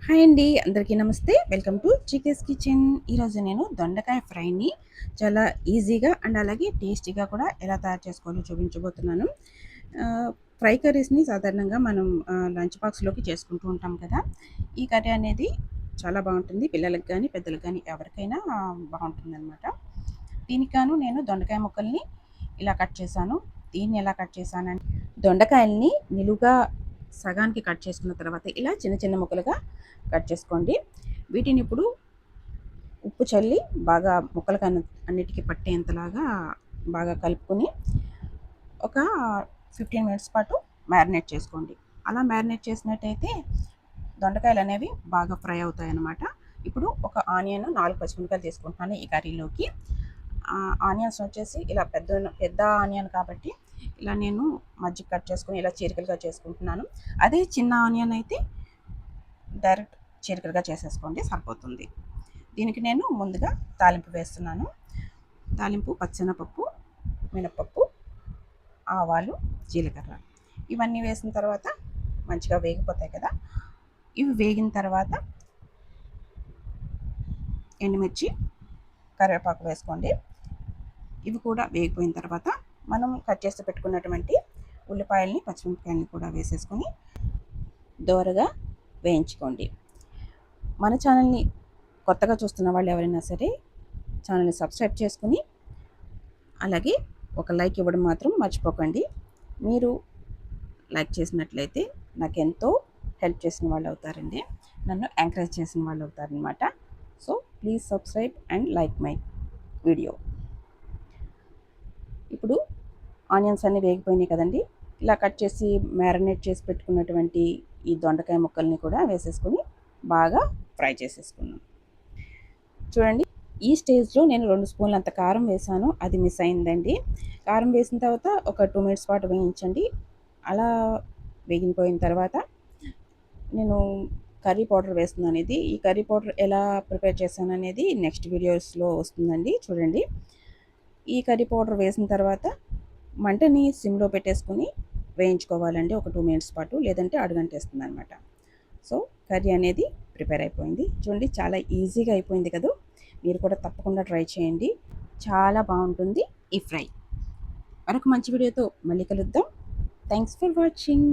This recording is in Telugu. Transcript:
హాయ్ అండి, అందరికీ నమస్తే. Welcome to Chike's kitchen. ఈరోజు నేను దొండకాయ ఫ్రైని చాలా ఈజీగా అండ్ అలాగే టేస్టీగా కూడా ఎలా తయారు చేసుకోవాలో చూపించబోతున్నాను. ఫ్రై కర్రీస్ని సాధారణంగా మనం లంచ్ బాక్స్లోకి చేసుకుంటూ ఉంటాం కదా. ఈ కర్రీ అనేది చాలా బాగుంటుంది. పిల్లలకు కానీ పెద్దలకు కానీ ఎవరికైనా బాగుంటుందన్నమాట. దీనికి గాను నేను దొండకాయ ముక్కల్ని ఇలా కట్ చేశాను. దీన్ని ఎలా కట్ చేశానంటే, దొండకాయల్ని నిలువుగా సగానికి కట్ చేసుకున్న తర్వాత ఇలా చిన్న చిన్న ముక్కలుగా కట్ చేసుకోండి. వీటిని ఇప్పుడు ఉప్పు చల్లి బాగా ముక్కలకు అన్నిటికీ పట్టేంతలాగా బాగా కలుపుకొని ఒక 15 మినిట్స్ పాటు మ్యారినేట్ చేసుకోండి. అలా మ్యారినేట్ చేసినట్టయితే దొండకాయలు అనేవి బాగా ఫ్రై అవుతాయి అన్నమాట. ఇప్పుడు ఒక ఆనియన్ 4 పచ్చిమిరపకాయలు తీసుకుంటున్నాను ఈ కర్రీలోకి. ఆనియన్స్ వచ్చేసి ఇలా పెద్ద పెద్ద ఆనియన్ కాబట్టి ఇలా నేను మధ్య కట్ చేసుకొని ఇలా చీరికలుగా చేసుకుంటున్నాను. అదే చిన్న ఆనియన్ అయితే డైరెక్ట్ చీరికలుగా చేసేసుకోండి, సరిపోతుంది. దీనికి నేను ముందుగా తాలింపు వేస్తున్నాను. తాలింపు పచ్చెనపప్పు, మినపప్పు, ఆవాలు, జీలకర్ర ఇవన్నీ వేసిన తర్వాత మంచిగా వేగిపోతాయి కదా. ఇవి వేగిన తర్వాత ఎండుమిర్చి, కరివేపాకు వేసుకోండి. ఇవి కూడా వేగిపోయిన తర్వాత మనం కట్ చేసి పెట్టుకున్నటువంటి ఉల్లిపాయల్ని, పచ్చిమిరపకాయలని కూడా వేసేసుకొని దోరగా వేయించుకోండి. మన ఛానల్ని కొత్తగా చూస్తున్న వాళ్ళు ఎవరైనా సరే ఛానల్ని సబ్స్క్రైబ్ చేసుకుని అలాగే ఒక లైక్ ఇవ్వడం మాత్రం మర్చిపోకండి. మీరు లైక్ చేసినట్లయితే నాకు ఎంతో హెల్ప్ చేసిన వాళ్ళు అవుతారండి, నన్ను ఎంకరేజ్ చేసిన వాళ్ళు అవుతారనమాట. So please subscribe and like my video. ఇప్పుడు ఆనియన్స్ అన్నీ వేగిపోయినాయి కదండి. ఇలా కట్ చేసి మ్యారినేట్ చేసి పెట్టుకున్నటువంటి ఈ దొండకాయ ముక్కల్ని కూడా వేసేసుకొని బాగా ఫ్రై చేసేసుకున్నాం. చూడండి, ఈ స్టేజ్లో నేను 2 స్పూన్లు అంత కారం వేసాను, అది మిస్ అయిందండి. కారం వేసిన తర్వాత ఒక 2 మినిట్స్ పాటు వేయించండి. అలా వేగిపోయిన తర్వాత నేను కర్రీ పౌడర్ వేస్తున్నాను. ఈ కర్రీ పౌడర్ ఎలా ప్రిపేర్ చేశాను అనేది నెక్స్ట్ వీడియోస్లో వస్తుందండి, చూడండి. ఈ కర్రీ పౌడర్ వేసిన తర్వాత మంటని సిమ్లో పెట్టేసుకుని వేయించుకోవాలండి ఒక 2 మినిట్స్ పాటు, లేదంటే అడుగంటేస్తుంది అనమాట. సో కర్రీ అనేది ప్రిపేర్ అయిపోయింది. చూడండి, చాలా ఈజీగా అయిపోయింది కదా. మీరు కూడా తప్పకుండా ట్రై చేయండి, చాలా బాగుంటుంది ఈ ఫ్రై. మరొక మంచి వీడియోతో మళ్ళీ కలుద్దాం. Thanks for watching.